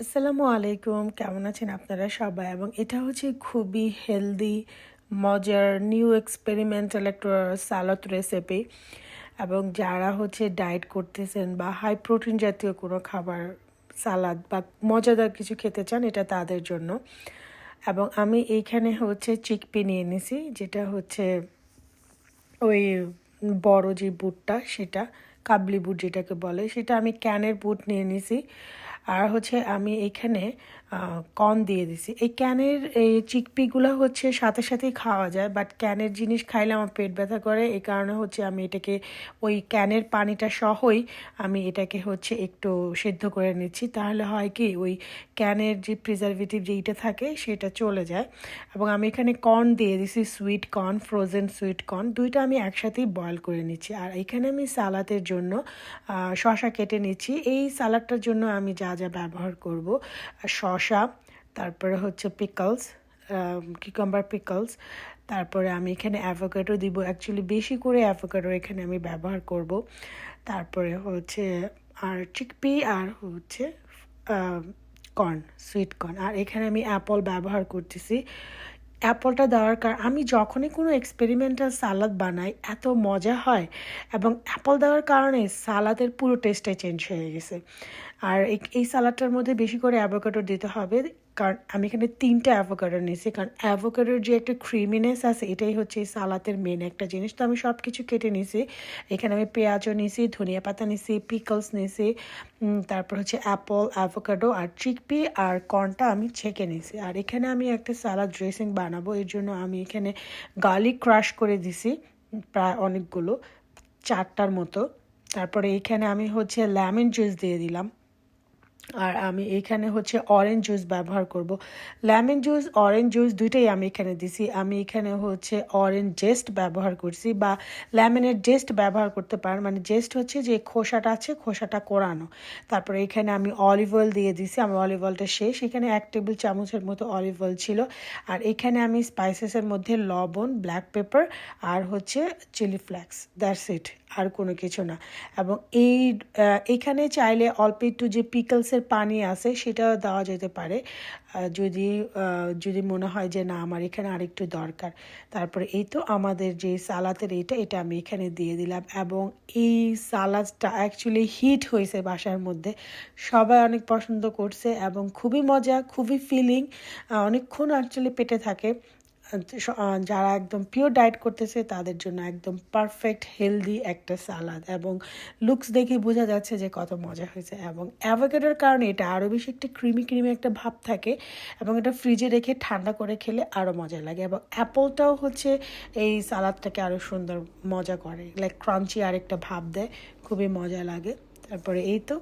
আসসালামু আলাইকুম, কেমন আছেন আপনারা সবাই? এবং এটা হচ্ছে খুবই হেলদি, মজার, নিউ এক্সপেরিমেন্টাল একটা সালাদ রেসিপি। এবং যারা হচ্ছে ডায়েট করতেছেন বা হাই প্রোটিন জাতীয় কোনো খাবার, সালাদ বা মজাদার কিছু খেতে চান, এটা তাদের জন্য। এবং আমি এইখানে হচ্ছে চিকপি নিয়ে নিছি, যেটা হচ্ছে ওই বড় যে বুটটা, সেটা কাবলি বুট যেটাকে বলে, সেটা আমি ক্যানের বুট নিয়ে নিছি। আর হচ্ছে আমি এখানে কর্ন দিয়ে দিছি। এই ক্যানের এই চিকপিগুলো হচ্ছে সাথে সাথেই খাওয়া যায়, বাট ক্যানের জিনিস খাইলে আমার পেট ব্যথা করে। এই কারণে হচ্ছে আমি এটাকে ওই ক্যানের পানিটা সহই আমি এটাকে হচ্ছে একটু সেদ্ধ করে নিচ্ছি। তাহলে হয় কি, ওই ক্যানের যে প্রিজারভেটিভ যেইটা থাকে সেটা চলে যায়। এবং আমি এখানে কর্ন দিয়ে দিছি, sweet corn, frozen sweet corn, দুইটা আমি একসাথেই বয়েল করে নিচ্ছি। আর এখানে আমি সালাদের জন্য শসা কেটে নিচ্ছি। এই সালাডটার জন্য আমি যা যা ব্যবহার করব, শসা, তারপরে হচ্ছে পিকলস, কিউকাম্বার পিকলস, তারপরে আমি এখানে অ্যাভোকাডো দিব। অ্যাকচুয়ালি বেশি করে অ্যাভোকাডো এখানে আমি ব্যবহার করব। তারপরে হচ্ছে আর চিকপি, আর হচ্ছে কর্ন, সুইট কর্ন। আর এখানে আমি অ্যাপল ব্যবহার করতেছি। অ্যাপলটা দেওয়ার আমি যখনই কোনো এক্সপেরিমেন্টাল সালাদ বানাই এত মজা হয়, এবং অ্যাপল দেওয়ার কারণে সালাদের পুরো টেস্টটাই চেঞ্জ হয়ে গেছে। আর এই সালাডটার মধ্যে বেশি করে অ্যাভোকাডো দিতে হবে, কারণ আমি এখানে 3টা অ্যাভোকাডো নিয়েছি। কারণ অ্যাভোকাডোর যে একটা ক্রিমিনেস আছে, এটাই হচ্ছে এই সালাদের মেন একটা জিনিস। তো আমি সব কিছু কেটে নিয়েছি। এখানে আমি পেঁয়াজও নিয়েছি, ধনিয়া পাতা নিয়েছি, পিকলস নিয়েছি, তারপর হচ্ছে অ্যাপল, অ্যাভোকাডো আর চিকপি আর কর্নটা আমি ছেঁকে নিয়েছি। আর এখানে আমি একটা সালাদ ড্রেসিং বানাবো, এর জন্য আমি এখানে গার্লিক ক্রাশ করে দিছি প্রায় অনেকগুলো, 4টার মতো। তারপরে এখানে আমি হচ্ছে লেমন জুস দিয়ে দিলাম। আর আমি এখানে হচ্ছে অরেঞ্জ জুস ব্যবহার করব। লেমন জুস, অরেঞ্জ জুস দুইটাই আমি এখানে দিছি। আমি এখানে হচ্ছে অরেঞ্জ জেস্ট ব্যবহার করছি, বা লেমনের জেস্ট ব্যবহার করতে পারেন। মানে জেস্ট হচ্ছে যে খোসাটা আছে, খোসাটা কোরানো। তারপরে এখানে আমি অলিভ অয়েল দিয়ে দিছি। আমার অলিভ অয়েলটা শেষ। এখানে 1 টেবিল চামচের মতো অলিভ অয়েল ছিল। আর এখানে আমি স্পাইসেসের মধ্যে লবণ, ব্ল্যাক পেপার আর হচ্ছে চিলি ফ্লেক্স, দ্যাটস ইট, আর কোনো কিছু না। এবং এইখানে চাইলে অল্প একটু যে পিকলসের পানি আছে সেটাও দেওয়া যেতে পারে, যদি যদি মনে হয় যে না, আমার এখানে আরেকটু দরকার। তারপরে এই তো আমাদের যে সালাদের এটা আমি এখানে দিয়ে দিলাম। এবং এই সালাদটা অ্যাকচুয়ালি হিট হয়েছে বাসার মধ্যে, সবাই অনেক পছন্দ করছে এবং খুবই মজা, খুবই ফিলিং, অনেকক্ষণ অ্যাকচুয়ালি পেটে থাকে। যারা একদম পিওর ডায়েট করতেছে তাদের জন্য একদম পারফেক্ট হেলদি একটা সালাদ। এবং লুকস দেখে বোঝা যাচ্ছে যে কত মজা হয়েছে। এবং অ্যাভোকাডোর কারণে এটা আরও বেশি একটা ক্রিমি ক্রিমি একটা ভাব থাকে, এবং এটা ফ্রিজে রেখে ঠান্ডা করে খেলে আরও মজা লাগে। এবং অ্যাপলটাও হচ্ছে এই সালাদটাকে আরও সুন্দর মজা করে, লাইক ক্রাঞ্চি আর একটা ভাব দেয়, খুবই মজা লাগে। তারপরে এই তো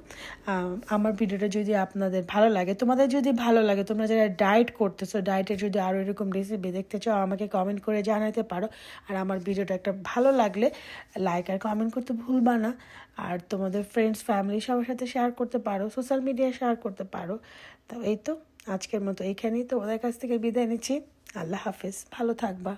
আমার ভিডিওটা যদি আপনাদের ভালো লাগে, তোমাদের যদি ভালো লাগে, তোমরা যারা ডায়েট করতেছো, ডায়েটের যদি আরও এরকম রেসিপি দেখতে চাও, আমাকে কমেন্ট করে জানাতে পারো। আর আমার ভিডিওটা একটা ভালো লাগলে লাইক আর কমেন্ট করতে ভুলবা না। আর তোমাদের ফ্রেন্ডস, ফ্যামিলি সবার সাথে শেয়ার করতে পারো, সোশ্যাল মিডিয়ায় শেয়ার করতে পারো। তো এই তো আজকের মতো এইখানেই তোমাদের কাছ থেকে বিদায় নিচ্ছি। আল্লাহ হাফেজ, ভালো থাকবা।